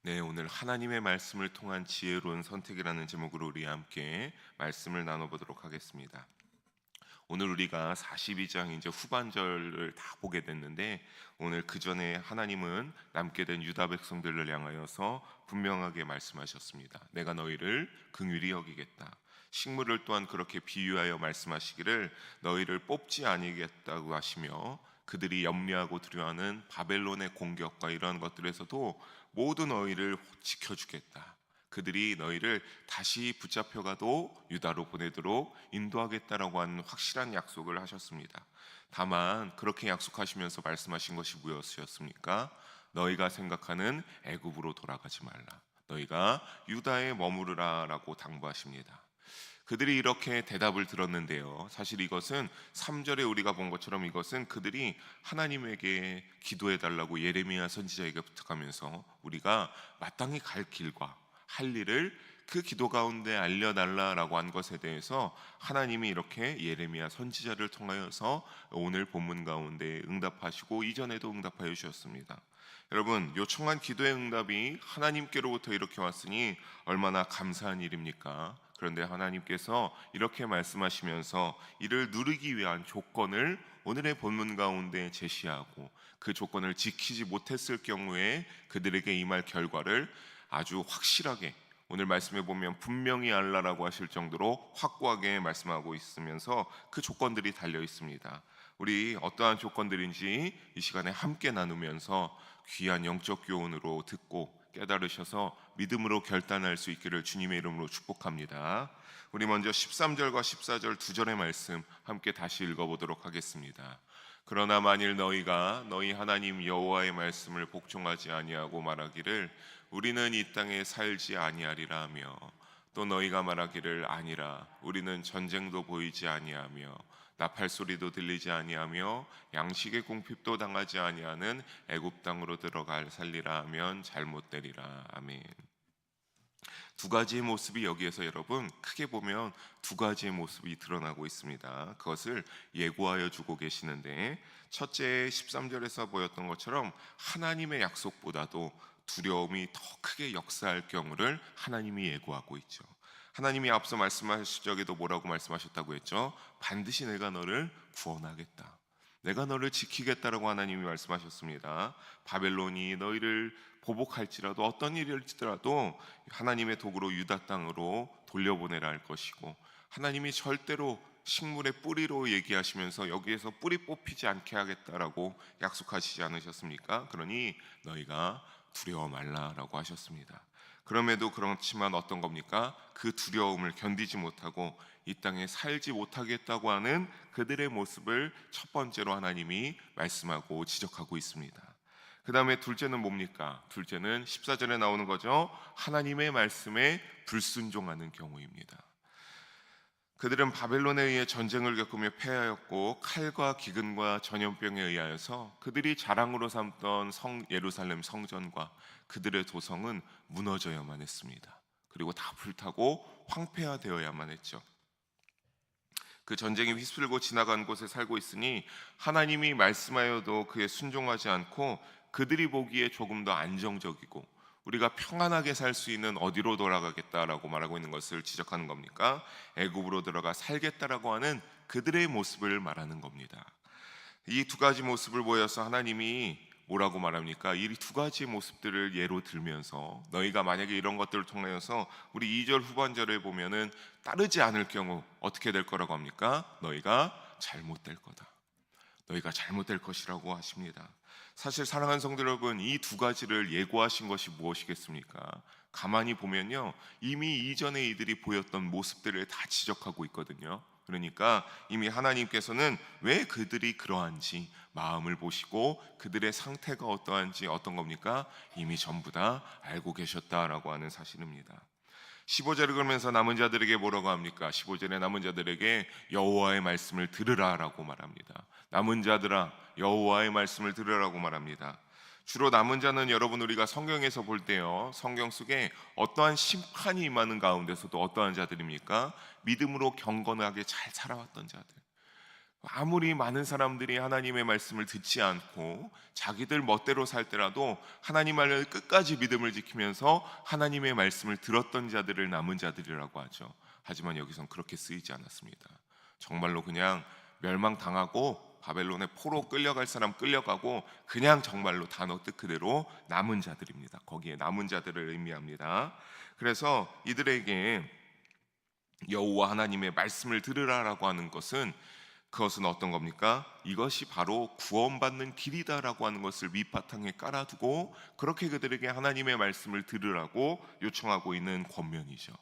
네, 오늘 하나님의 말씀을 통한 지혜로운 선택이라는 제목으로 우리 함께 말씀을 나눠보도록 하겠습니다. 오늘 우리가 42장 이제 후반절을 다 보게 됐는데, 오늘 그 전에 하나님은 남게 된 유다 백성들을 향하여서 분명하게 말씀하셨습니다. 내가 너희를 긍휼히 여기겠다. 식물을 또한 그렇게 비유하여 말씀하시기를 너희를 뽑지 아니겠다고 하시며, 그들이 염려하고 두려워하는 바벨론의 공격과 이러한 것들에서도 모두 너희를 지켜주겠다. 그들이 너희를 다시 붙잡혀가도 유다로 보내도록 인도하겠다라고 하는 확실한 약속을 하셨습니다. 다만 그렇게 약속하시면서 말씀하신 것이 무엇이었습니까? 너희가 생각하는 애굽으로 돌아가지 말라. 너희가 유다에 머무르라라고 당부하십니다. 그들이 이렇게 대답을 들었는데요, 사실 이것은 3절에 우리가 본 것처럼 이것은 그들이 하나님에게 기도해 달라고 예레미야 선지자에게 부탁하면서 우리가 마땅히 갈 길과 할 일을 그 기도 가운데 알려달라라고 한 것에 대해서 하나님이 이렇게 예레미야 선지자를 통하여서 오늘 본문 가운데 응답하시고 이전에도 응답하여 주셨습니다. 여러분, 요청한 기도의 응답이 하나님께로부터 이렇게 왔으니 얼마나 감사한 일입니까? 그런데 하나님께서 이렇게 말씀하시면서 이를 누리기 위한 조건을 오늘의 본문 가운데 제시하고, 그 조건을 지키지 못했을 경우에 그들에게 임할 결과를 아주 확실하게, 오늘 말씀에 보면 분명히 알라라고 하실 정도로 확고하게 말씀하고 있으면서 그 조건들이 달려 있습니다. 우리 어떠한 조건들인지 이 시간에 함께 나누면서 귀한 영적 교훈으로 듣고 깨달으셔서 믿음으로 결단할 수 있기를 주님의 이름으로 축복합니다. 우리 먼저 13절과 14절 두 절의 말씀 함께 다시 읽어보도록 하겠습니다. 그러나 만일 너희가 너희 하나님 여호와의 말씀을 복종하지 아니하고 말하기를 우리는 이 땅에 살지 아니하리라 하며, 또 너희가 말하기를 아니라 우리는 전쟁도 보이지 아니하며 나팔 소리도 들리지 아니하며 양식의 궁핍도 당하지 아니하는 애굽 땅으로 들어갈 살리라 하면 잘못되리라. 아멘. 두 가지의 모습이 여기에서 여러분 크게 보면 두 가지의 모습이 드러나고 있습니다. 그것을 예고하여 주고 계시는데, 첫째 13절에서 보였던 것처럼 하나님의 약속보다도 두려움이 더 크게 역사할 경우를 하나님이 예고하고 있죠. 하나님이 앞서 말씀하실 적에도 뭐라고 말씀하셨다고 했죠? 반드시 내가 너를 구원하겠다, 내가 너를 지키겠다라고 하나님이 말씀하셨습니다. 바벨론이 너희를 보복할지라도 어떤 일일지라도 하나님의 도구로 유다 땅으로 돌려보내라 할 것이고, 하나님이 절대로 식물의 뿌리로 얘기하시면서 여기에서 뿌리 뽑히지 않게 하겠다라고 약속하시지 않으셨습니까? 그러니 너희가 두려워 말라라고 하셨습니다. 그럼에도 그렇지만 어떤 겁니까? 그 두려움을 견디지 못하고 이 땅에 살지 못하겠다고 하는 그들의 모습을 첫 번째로 하나님이 말씀하고 지적하고 있습니다. 그 다음에 둘째는 뭡니까? 둘째는 14절에 나오는 거죠. 하나님의 말씀에 불순종하는 경우입니다. 그들은 바벨론에 의해 전쟁을 겪으며 패하였고, 칼과 기근과 전염병에 의하여서 그들이 자랑으로 삼던 예루살렘 성전과 그들의 도성은 무너져야만 했습니다. 그리고 다 불타고 황폐화되어야만 했죠. 그 전쟁이 휘슬고 지나간 곳에 살고 있으니 하나님이 말씀하여도 그에 순종하지 않고, 그들이 보기에 조금 더 안정적이고 우리가 평안하게 살 수 있는 어디로 돌아가겠다라고 말하고 있는 것을 지적하는 겁니까? 애굽으로 들어가 살겠다라고 하는 그들의 모습을 말하는 겁니다. 이 두 가지 모습을 보여서 하나님이 뭐라고 말합니까? 이 두 가지의 모습들을 예로 들면서 너희가 만약에 이런 것들을 통해서 우리 2절 후반절에 보면은 따르지 않을 경우 어떻게 될 거라고 합니까? 너희가 잘못될 거다, 너희가 잘못될 것이라고 하십니다. 사실 사랑하는 성도 여러분, 이 두 가지를 예고하신 것이 무엇이겠습니까? 가만히 보면요, 이미 이전에 이들이 보였던 모습들을 다 지적하고 있거든요. 그러니까 이미 하나님께서는 왜 그들이 그러한지 마음을 보시고 그들의 상태가 어떠한지 어떤 겁니까? 이미 전부 다 알고 계셨다라고 하는 사실입니다. 15절을 그러면서 남은 자들에게 뭐라고 합니까? 15절에 남은 자들에게 여호와의 말씀을 들으라라고 말합니다. 남은 자들아, 여호와의 말씀을 들으라고 말합니다. 주로 남은 자는 여러분 우리가 성경에서 볼 때요, 성경 속에 어떠한 심판이 임하는 가운데서도 어떠한 자들입니까? 믿음으로 경건하게 잘 살아왔던 자들, 아무리 많은 사람들이 하나님의 말씀을 듣지 않고 자기들 멋대로 살더라도 하나님 말을 끝까지 믿음을 지키면서 하나님의 말씀을 들었던 자들을 남은 자들이라고 하죠. 하지만 여기선 그렇게 쓰이지 않았습니다. 정말로 그냥 멸망당하고 바벨론의 포로 끌려갈 사람 끌려가고 그냥 정말로 단어 뜻 그대로 남은 자들입니다. 거기에 남은 자들을 의미합니다. 그래서 이들에게 여호와 하나님의 말씀을 들으라라고 하는 것은 그것은 어떤 겁니까? 이것이 바로 구원받는 길이다라고 하는 것을 밑바탕에 깔아두고 그렇게 그들에게 하나님의 말씀을 들으라고 요청하고 있는 권면이죠.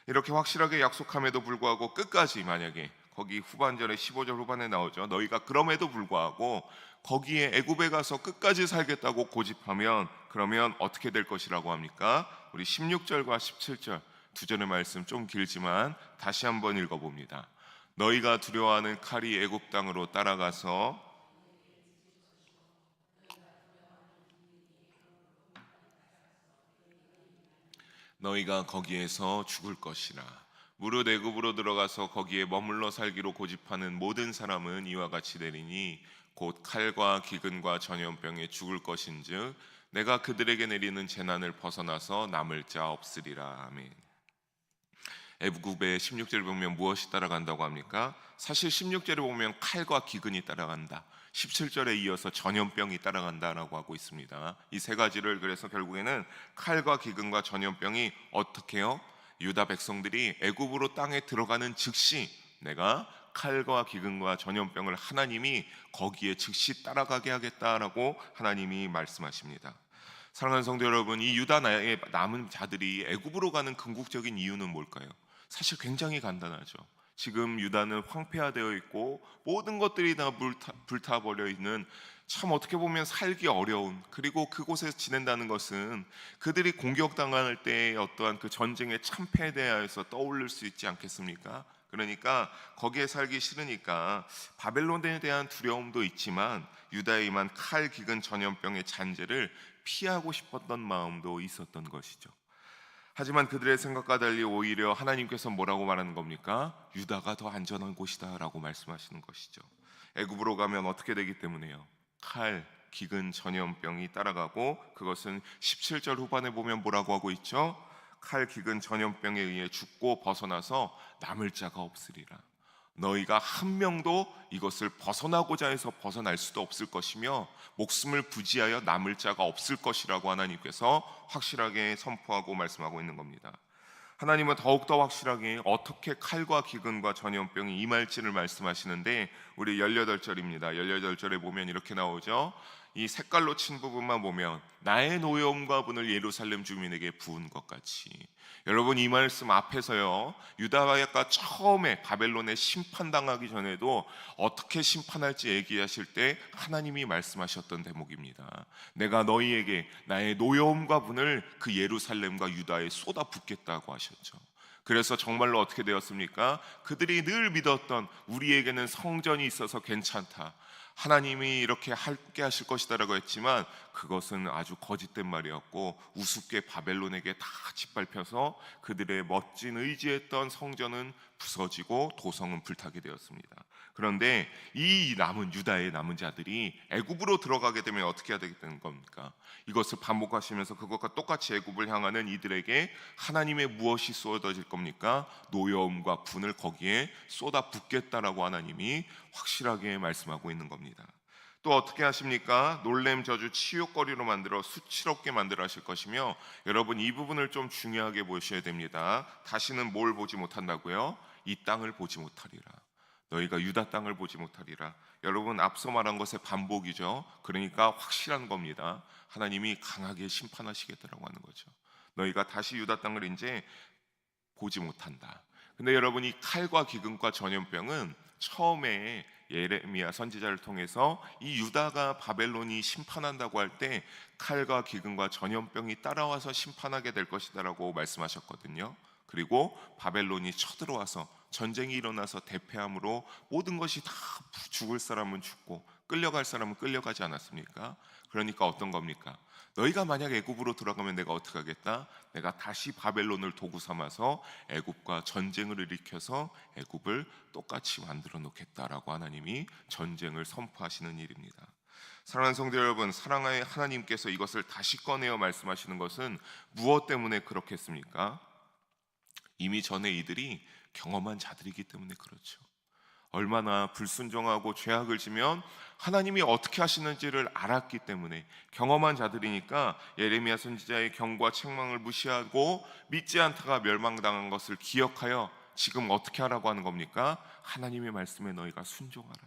이렇게 확실하게 약속함에도 불구하고 끝까지 만약에 거기 후반절에 15절 후반에 나오죠. 너희가 그럼에도 불구하고 거기에 애굽에 가서 끝까지 살겠다고 고집하면 그러면 어떻게 될 것이라고 합니까? 우리 16절과 17절 두 절의 말씀 좀 길지만 다시 한번 읽어봅니다. 너희가 두려워하는 칼이 애굽 땅으로 따라가서 너희가 거기에서 죽을 것이라. 무릇 애굽으로 들어가서 거기에 머물러 살기로 고집하는 모든 사람은 이와 같이 되리니 곧 칼과 기근과 전염병에 죽을 것인즉 내가 그들에게 내리는 재난을 벗어나서 남을 자 없으리라. 아멘. 애굽의 16절을 보면 무엇이 따라간다고 합니까? 사실 16절에 보면 칼과 기근이 따라간다, 17절에 이어서 전염병이 따라간다라고 하고 있습니다. 이 세 가지를 그래서 결국에는 칼과 기근과 전염병이 어떻게요? 유다 백성들이 애굽으로 땅에 들어가는 즉시 내가 칼과 기근과 전염병을 하나님이 거기에 즉시 따라가게 하겠다라고 하나님이 말씀하십니다. 사랑하는 성도 여러분, 이 유다의 남은 자들이 애굽으로 가는 궁극적인 이유는 뭘까요? 사실 굉장히 간단하죠. 지금 유다는 황폐화되어 있고 모든 것들이 다 불타버려 있는, 참 어떻게 보면 살기 어려운, 그리고 그곳에서 지낸다는 것은 그들이 공격당할 때의 어떠한 그 전쟁의 참패에 대하여서 떠올릴 수 있지 않겠습니까? 그러니까 거기에 살기 싫으니까 바벨론에 대한 두려움도 있지만 유다에 임한 칼, 기근, 전염병의 잔재를 피하고 싶었던 마음도 있었던 것이죠. 하지만 그들의 생각과 달리 오히려 하나님께서 뭐라고 말하는 겁니까? 유다가 더 안전한 곳이다 라고 말씀하시는 것이죠. 애굽으로 가면 어떻게 되기 때문에요? 칼, 기근, 전염병이 따라가고 그것은 17절 후반에 보면 뭐라고 하고 있죠? 칼, 기근, 전염병에 의해 죽고 벗어나서 남을 자가 없으리라. 너희가 한 명도 이것을 벗어나고자 해서 벗어날 수도 없을 것이며 목숨을 부지하여 남을 자가 없을 것이라고 하나님께서 확실하게 선포하고 말씀하고 있는 겁니다. 하나님은 더욱더 확실하게 어떻게 칼과 기근과 전염병이 임할지를 말씀하시는데 우리 18절입니다. 18절에 보면 이렇게 나오죠. 이 색깔로 친 부분만 보면 나의 노여움과 분을 예루살렘 주민에게 부은 것 같이. 여러분, 이 말씀 앞에서요, 유다가 처음에 바벨론에 심판당하기 전에도 어떻게 심판할지 얘기하실 때 하나님이 말씀하셨던 대목입니다. 내가 너희에게 나의 노여움과 분을 그 예루살렘과 유다에 쏟아붓겠다고 하셨죠. 그래서 정말로 어떻게 되었습니까? 그들이 늘 믿었던 우리에게는 성전이 있어서 괜찮다, 하나님이 이렇게 함께 하실 것이다라고 했지만 그것은 아주 거짓된 말이었고 우습게 바벨론에게 다 짓밟혀서 그들의 멋진 의지했던 성전은 부서지고 도성은 불타게 되었습니다. 그런데 이 남은 유다의 남은 자들이 애굽으로 들어가게 되면 어떻게 해야 되는 겁니까? 이것을 반복하시면서 그것과 똑같이 애굽을 향하는 이들에게 하나님의 무엇이 쏟아질 겁니까? 노여움과 분을 거기에 쏟아 붓겠다라고 하나님이 확실하게 말씀하고 있는 겁니다. 또 어떻게 하십니까? 놀램 저주 치욕거리로 만들어 수치롭게 만들어 하실 것이며, 여러분 이 부분을 좀 중요하게 보셔야 됩니다. 다시는 뭘 보지 못한다고요? 이 땅을 보지 못하리라. 너희가 유다 땅을 보지 못하리라. 여러분, 앞서 말한 것의 반복이죠. 그러니까 확실한 겁니다. 하나님이 강하게 심판하시겠다라고 하는 거죠. 너희가 다시 유다 땅을 이제 보지 못한다. 근데 여러분, 이 칼과 기근과 전염병은 처음에 예레미야 선지자를 통해서 이 유다가 바벨론이 심판한다고 할 때 칼과 기근과 전염병이 따라와서 심판하게 될 것이다라고 말씀하셨거든요. 그리고 바벨론이 쳐들어와서 전쟁이 일어나서 대패함으로 모든 것이 다 죽을 사람은 죽고 끌려갈 사람은 끌려가지 않았습니까? 그러니까 어떤 겁니까? 너희가 만약 애굽으로 들어가면 내가 어떻게 하겠다? 내가 다시 바벨론을 도구 삼아서 애굽과 전쟁을 일으켜서 애굽을 똑같이 만들어 놓겠다라고 하나님이 전쟁을 선포하시는 일입니다. 사랑하는 성도 여러분, 사랑의 하나님께서 이것을 다시 꺼내어 말씀하시는 것은 무엇 때문에 그렇겠습니까? 이미 전에 이들이 경험한 자들이기 때문에 그렇죠. 얼마나 불순종하고 죄악을 지면 하나님이 어떻게 하시는지를 알았기 때문에, 경험한 자들이니까 예레미야 선지자의 경고와 책망을 무시하고 믿지 않다가 멸망당한 것을 기억하여 지금 어떻게 하라고 하는 겁니까? 하나님의 말씀에 너희가 순종하라,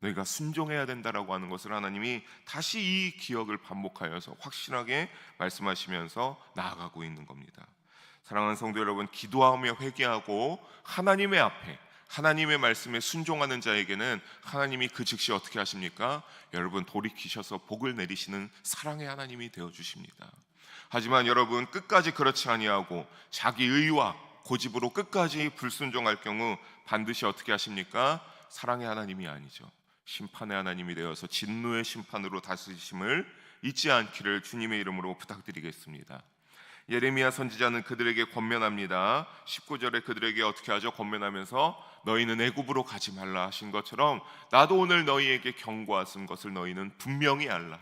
너희가 순종해야 된다라고 하는 것을 하나님이 다시 이 기억을 반복하여서 확실하게 말씀하시면서 나아가고 있는 겁니다. 사랑하는 성도 여러분, 기도하며 회개하고 하나님의 앞에 하나님의 말씀에 순종하는 자에게는 하나님이 그 즉시 어떻게 하십니까? 여러분, 돌이키셔서 복을 내리시는 사랑의 하나님이 되어주십니다. 하지만 여러분, 끝까지 그렇지 아니하고 자기 의와 고집으로 끝까지 불순종할 경우 반드시 어떻게 하십니까? 사랑의 하나님이 아니죠, 심판의 하나님이 되어서 진노의 심판으로 다스리심을 잊지 않기를 주님의 이름으로 부탁드리겠습니다. 예레미야 선지자는 그들에게 권면합니다. 19절에 그들에게 어떻게 하죠? 권면하면서 너희는 애굽으로 가지 말라 하신 것처럼 나도 오늘 너희에게 경고하신 것을 너희는 분명히 알라,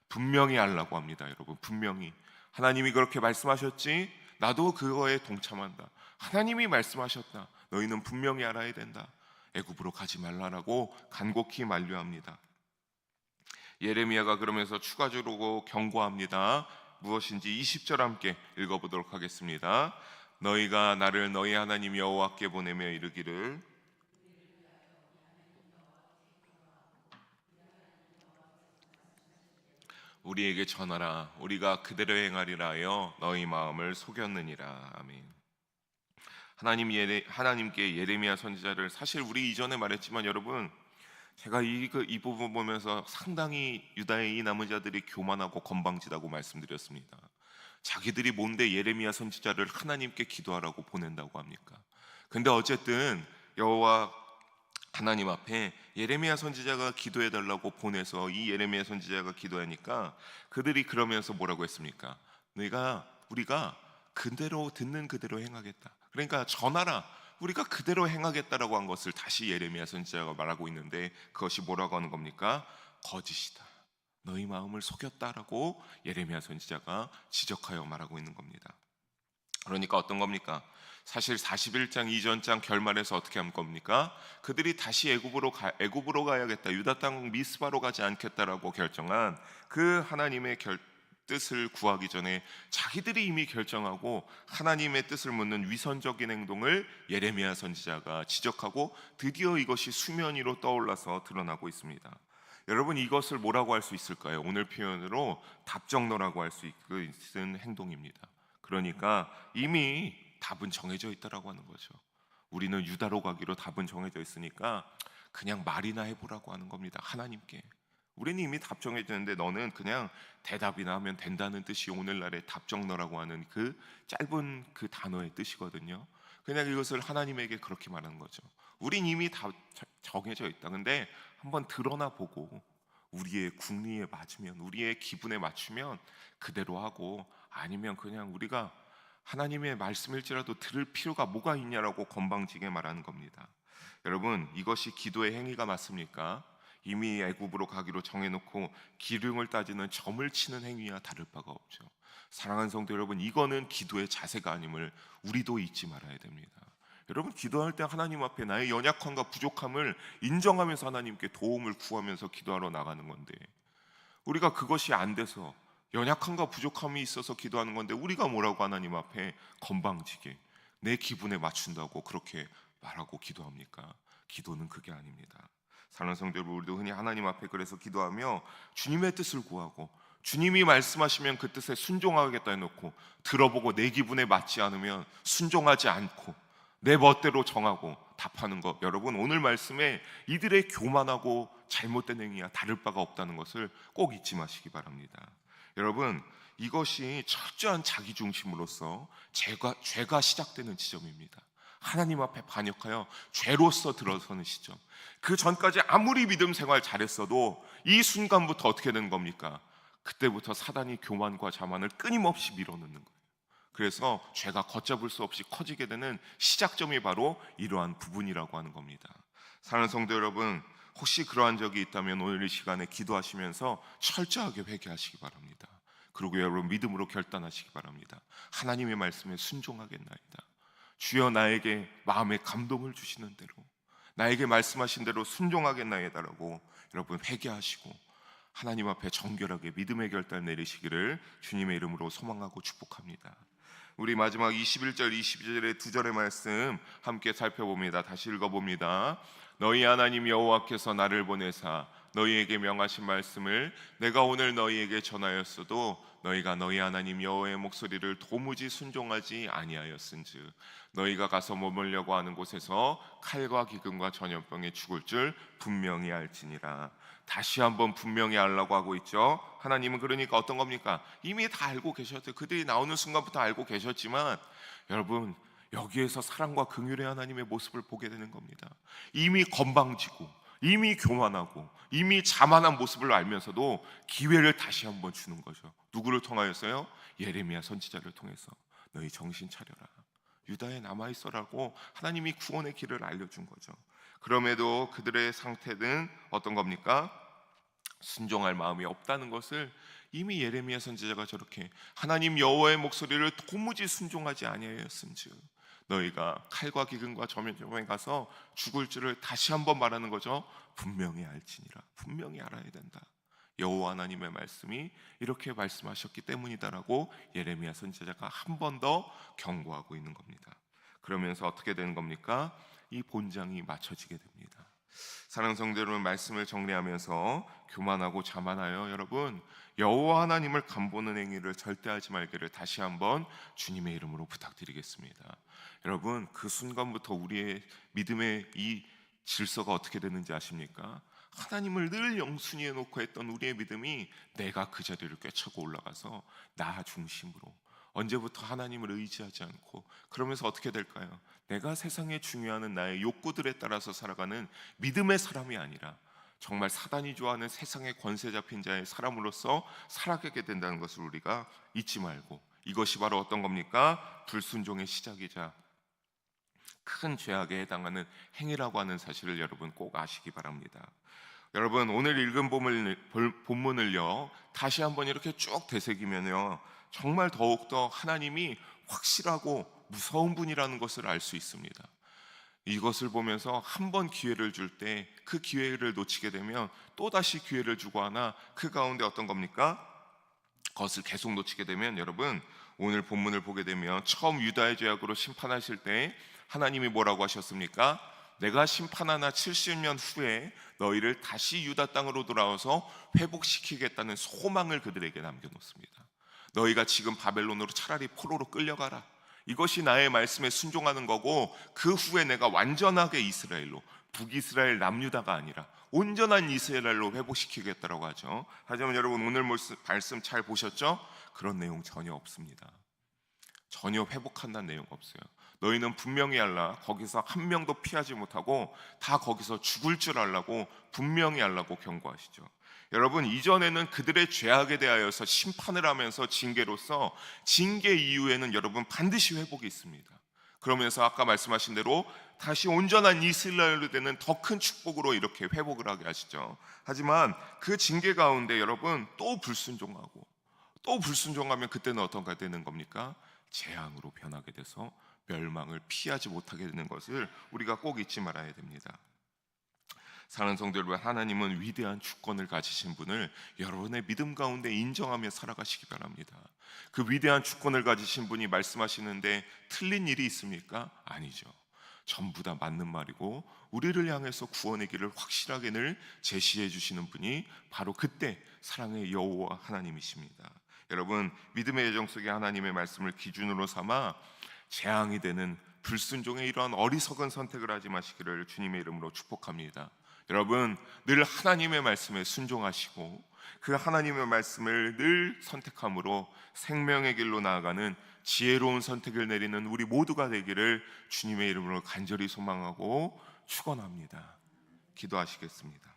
분명히 알라고 합니다. 여러분, 분명히 하나님이 그렇게 말씀하셨지, 나도 그거에 동참한다. 하나님이 말씀하셨다, 너희는 분명히 알아야 된다. 애굽으로 가지 말라라고 간곡히 만류합니다. 예레미야가 그러면서 추가적으로 경고합니다. 무엇인지 20절 함께 읽어보도록 하겠습니다. 너희가 나를 너희 하나님 여호와께 보내며 이르기를 우리에게 전하라, 우리가 그대로 행하리라 하여 너희 마음을 속였느니라. 아멘. 하나님께 예레미야 선지자를, 사실 우리 이전에 말했지만 여러분, 제가 이 부분 보면서 상당히 유다의 이 남은 자들이 교만하고 건방지다고 말씀드렸습니다. 자기들이 뭔데 예레미야 선지자를 하나님께 기도하라고 보낸다고 합니까? 근데 어쨌든 여호와 하나님 앞에 예레미야 선지자가 기도해달라고 보내서 이 예레미야 선지자가 기도하니까 그들이 그러면서 뭐라고 했습니까? 우리가 그대로 듣는 그대로 행하겠다, 그러니까 전하라, 우리가 그대로 행하겠다라고 한 것을 다시 예레미야 선지자가 말하고 있는데, 그것이 뭐라고 하는 겁니까? 거짓이다, 너희 마음을 속였다라고 예레미야 선지자가 지적하여 말하고 있는 겁니다. 그러니까 어떤 겁니까? 사실 41장 이전장 결말에서 어떻게 한 겁니까? 그들이 다시 애굽으로 가야겠다, 유다 땅 미스바로 가지 않겠다라고 결정한 그 하나님의 뜻을 구하기 전에 자기들이 이미 결정하고 하나님의 뜻을 묻는 위선적인 행동을 예레미야 선지자가 지적하고 드디어 이것이 수면 위로 떠올라서 드러나고 있습니다. 여러분, 이것을 뭐라고 할 수 있을까요? 오늘 표현으로 답정너라고 할 수 있는 행동입니다. 그러니까 이미 답은 정해져 있다라고 하는 거죠. 우리는 유다로 가기로 답은 정해져 있으니까 그냥 말이나 해보라고 하는 겁니다. 하나님께 우리는 이미 답 정해졌는데 너는 그냥 대답이나 하면 된다는 뜻이 오늘날의 답정너라고 하는 그 짧은 그 단어의 뜻이거든요. 그냥 이것을 하나님에게 그렇게 말하는 거죠. 우린 이미 다 정해져 있다. 근데 한번 드러나 보고 우리의 궁리에 맞으면, 우리의 기분에 맞추면 그대로 하고, 아니면 그냥 우리가 하나님의 말씀일지라도 들을 필요가 뭐가 있냐라고 건방지게 말하는 겁니다. 여러분, 이것이 기도의 행위가 맞습니까? 이미 애굽으로 가기로 정해놓고 기륭을 따지는 점을 치는 행위와 다를 바가 없죠. 사랑하는 성도 여러분, 이거는 기도의 자세가 아님을 우리도 잊지 말아야 됩니다. 여러분, 기도할 때 하나님 앞에 나의 연약함과 부족함을 인정하면서 하나님께 도움을 구하면서 기도하러 나가는 건데, 우리가 그것이 안 돼서 연약함과 부족함이 있어서 기도하는 건데 우리가 뭐라고 하나님 앞에 건방지게 내 기분에 맞춘다고 그렇게 말하고 기도합니까? 기도는 그게 아닙니다. 사랑하는 성도 여러분, 우리도 흔히 하나님 앞에 그래서 기도하며 주님의 뜻을 구하고, 주님이 말씀하시면 그 뜻에 순종하겠다 해놓고 들어보고 내 기분에 맞지 않으면 순종하지 않고 내 멋대로 정하고 답하는 것, 여러분, 오늘 말씀에 이들의 교만하고 잘못된 행위와 다를 바가 없다는 것을 꼭 잊지 마시기 바랍니다. 여러분, 이것이 철저한 자기중심으로서 죄가 시작되는 지점입니다. 하나님 앞에 반역하여 죄로서 들어서는 시점, 그 전까지 아무리 믿음 생활 잘했어도 이 순간부터 어떻게 되는 겁니까? 그때부터 사단이 교만과 자만을 끊임없이 밀어넣는 거예요. 그래서 죄가 걷잡을 수 없이 커지게 되는 시작점이 바로 이러한 부분이라고 하는 겁니다. 사랑하는 성도 여러분, 혹시 그러한 적이 있다면 오늘 이 시간에 기도하시면서 철저하게 회개하시기 바랍니다. 그리고 여러분 믿음으로 결단하시기 바랍니다. 하나님의 말씀에 순종하겠나이다. 주여 나에게 마음의 감동을 주시는 대로, 나에게 말씀하신 대로 순종하겠나이다라고 여러분 회개하시고 하나님 앞에 정결하게 믿음의 결단 내리시기를 주님의 이름으로 소망하고 축복합니다. 우리 마지막 21절 22절의 두 절의 말씀 함께 살펴봅니다. 다시 읽어봅니다. 너희 하나님 여호와께서 나를 보내사 너희에게 명하신 말씀을 내가 오늘 너희에게 전하였어도 너희가 너희 하나님 여호와의 목소리를 도무지 순종하지 아니하였은즉 너희가 가서 머물려고 하는 곳에서 칼과 기근과 전염병에 죽을 줄 분명히 알지니라. 다시 한번 분명히 알라고 하고 있죠. 하나님은 그러니까 어떤 겁니까? 이미 다 알고 계셨어요. 그들이 나오는 순간부터 알고 계셨지만 여러분 여기에서 사랑과 긍휼의 하나님의 모습을 보게 되는 겁니다. 이미 건방지고 이미 교만하고 이미 자만한 모습을 알면서도 기회를 다시 한번 주는 거죠. 누구를 통하여서요? 예레미야 선지자를 통해서 너희 정신 차려라, 유다에 남아있어라고 하나님이 구원의 길을 알려준 거죠. 그럼에도 그들의 상태는 어떤 겁니까? 순종할 마음이 없다는 것을 이미 예레미야 선지자가 저렇게 하나님 여호와의 목소리를 도무지 순종하지 아니하였은즉 너희가 칼과 기근과 전염병에 가서 죽을 줄을 다시 한번 말하는 거죠. 분명히 알지니라. 분명히 알아야 된다. 여호와 하나님의 말씀이 이렇게 말씀하셨기 때문이다라고 예레미야 선지자가 한 번 더 경고하고 있는 겁니다. 그러면서 어떻게 되는 겁니까? 이 본장이 맞춰지게 됩니다. 사랑하는 성도 여러분, 말씀을 정리하면서 교만하고 자만하여 여러분 여호와 하나님을 간보는 행위를 절대 하지 말기를 다시 한번 주님의 이름으로 부탁드리겠습니다. 여러분 그 순간부터 우리의 믿음의 이 질서가 어떻게 되는지 아십니까? 하나님을 늘 영순위에 놓고 했던 우리의 믿음이 내가 그 자리를 꿰차고 올라가서 나 중심으로 언제부터 하나님을 의지하지 않고 그러면서 어떻게 될까요? 내가 세상에 중요한 나의 욕구들에 따라서 살아가는 믿음의 사람이 아니라 정말 사단이 좋아하는 세상의 권세 잡힌 자의 사람으로서 살아가게 된다는 것을 우리가 잊지 말고, 이것이 바로 어떤 겁니까? 불순종의 시작이자 큰 죄악에 해당하는 행위라고 하는 사실을 여러분 꼭 아시기 바랍니다. 여러분 오늘 읽은 본문을요 다시 한번 이렇게 쭉 되새기면요 정말 더욱더 하나님이 확실하고 무서운 분이라는 것을 알 수 있습니다. 이것을 보면서 한 번 기회를 줄 때 그 기회를 놓치게 되면 또다시 기회를 주고 하나 그 가운데 어떤 겁니까? 그것을 계속 놓치게 되면 여러분 오늘 본문을 보게 되면 처음 유다의 죄악으로 심판하실 때 하나님이 뭐라고 하셨습니까? 내가 심판하나 70년 후에 너희를 다시 유다 땅으로 돌아와서 회복시키겠다는 소망을 그들에게 남겨놓습니다. 너희가 지금 바벨론으로 차라리 포로로 끌려가라, 이것이 나의 말씀에 순종하는 거고 그 후에 내가 완전하게 이스라엘로, 북이스라엘 남유다가 아니라 온전한 이스라엘로 회복시키겠다라고 하죠. 하지만 여러분 오늘 말씀 잘 보셨죠? 그런 내용 전혀 없습니다. 전혀 회복한다는 내용 없어요. 너희는 분명히 알라, 거기서 한 명도 피하지 못하고 다 거기서 죽을 줄 알라고 분명히 알라고 경고하시죠. 여러분 이전에는 그들의 죄악에 대하여서 심판을 하면서 징계로서 징계 이후에는 여러분 반드시 회복이 있습니다. 그러면서 아까 말씀하신 대로 다시 온전한 이스라엘로 되는 더 큰 축복으로 이렇게 회복을 하게 하시죠. 하지만 그 징계 가운데 여러분 또 불순종하고 또 불순종하면 그때는 어떤가 되는 겁니까? 재앙으로 변하게 돼서 멸망을 피하지 못하게 되는 것을 우리가 꼭 잊지 말아야 됩니다. 사랑하는 성도 여러분, 하나님은 위대한 주권을 가지신 분을 여러분의 믿음 가운데 인정하며 살아가시기 바랍니다. 그 위대한 주권을 가지신 분이 말씀하시는데 틀린 일이 있습니까? 아니죠. 전부 다 맞는 말이고 우리를 향해서 구원의 길을 확실하게 늘 제시해 주시는 분이 바로 그때 사랑의 여호와 하나님이십니다. 여러분 믿음의 여정 속에 하나님의 말씀을 기준으로 삼아 재앙이 되는 불순종의 이러한 어리석은 선택을 하지 마시기를 주님의 이름으로 축복합니다. 여러분 늘 하나님의 말씀에 순종하시고 그 하나님의 말씀을 늘 선택함으로 생명의 길로 나아가는 지혜로운 선택을 내리는 우리 모두가 되기를 주님의 이름으로 간절히 소망하고 축원합니다. 기도하시겠습니다.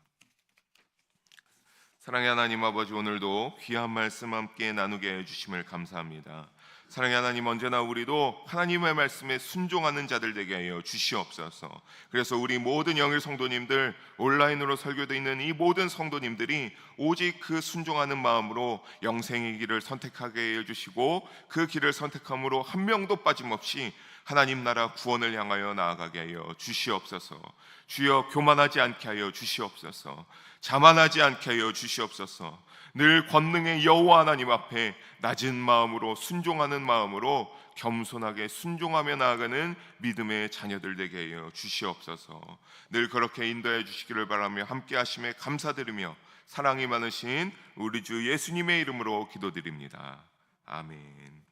사랑의 하나님 아버지, 오늘도 귀한 말씀 함께 나누게 해주심을 감사합니다. 사랑의 하나님, 언제나 우리도 하나님의 말씀에 순종하는 자들 되게 하여 주시옵소서. 그래서 우리 모든 영일 성도님들, 온라인으로 설교되어 있는 이 모든 성도님들이 오직 그 순종하는 마음으로 영생의 길을 선택하게 해주시고, 그 길을 선택함으로 한 명도 빠짐없이 하나님 나라 구원을 향하여 나아가게 하여 주시옵소서. 주여, 교만하지 않게 하여 주시옵소서. 자만하지 않게 하여 주시옵소서. 늘 권능의 여호와 하나님 앞에 낮은 마음으로, 순종하는 마음으로 겸손하게 순종하며 나아가는 믿음의 자녀들 되게 하여 주시옵소서. 늘 그렇게 인도해 주시기를 바라며 함께 하심에 감사드리며 사랑이 많으신 우리 주 예수님의 이름으로 기도드립니다. 아멘.